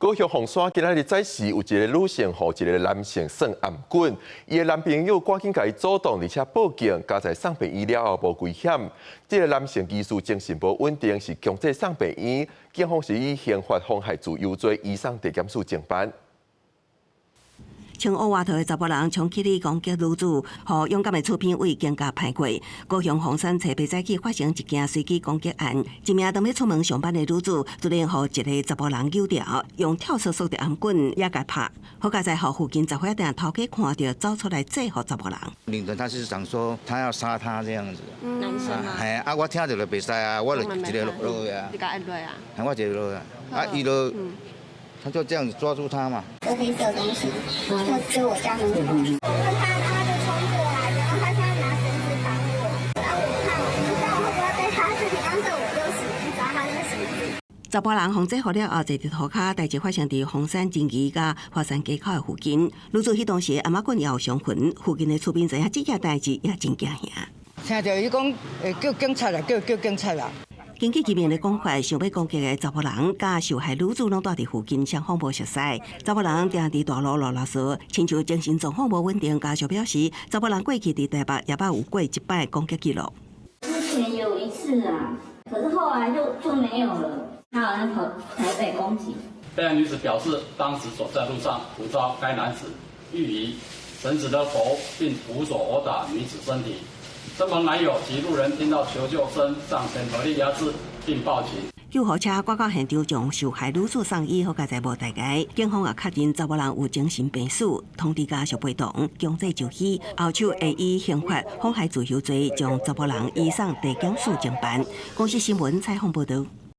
高雄凤山今仔日早时有一个女性和一个男性送暗棍，伊个男朋友赶紧甲伊阻挡，而且报警，加在送病院了后无危险。这个男性疑似精神无稳定，是强制送病院，警方是以刑法妨害自由罪移送地检署侦办。穿乌外套的查甫人从起里攻击女子，和勇敢的厝边为更加歹过。高雄凤山车北早起发生一件随机攻击案，一名当要出门上班的女子，突然和一个查甫人扭掉，用跳绳索的暗棍也甲拍。好佳在和附近杂货店头家看到，走出来制服查甫人。领着他是想说他要杀他这样子。男生吗？系啊，我听到就袂使啊，我就一个落去啊。你甲按落啊？我一个落啊，啊，伊就。他就这样子抓住他嘛。这黑色的东西就我家门口，他就冲过来，然后他现在拿绳子绑我，然后我看我不知道会不会被他自己当着我就死，抓他那个绳子。查甫人防制好了后，坐伫涂骹，代志发生伫凤山金鱼甲华山街口的附近。女子迄当时阿妈棍也有伤痕，附近的厝边知影这件代志也真惊吓。听到伊讲会叫警察啦，叫警察啦。根据居民的讲法，想要攻击的查甫人甲受害女子拢住伫附近，双方无熟悉。查甫人定伫大路啰啰嗦，亲像精神状况无稳定。家属表示，查甫人过去伫台北也捌有过一摆攻击记录。之前有一次啊，可是后来就没有了。他好像跑台北攻击。被害女子表示，当时走在路上，突遭该男子欲以绳子的头，并徒手殴打女子身体。身旁男友及路人听到求救声，上前合力压制，并报警。救护车赶到现场，将受害女子送医，好佳在无大碍。警方也确认查甫人有精神病史，通知家属陪同，强制就医。后手会以刑法妨害自由罪，将查甫人移送地检署侦办。公司新闻采访报道。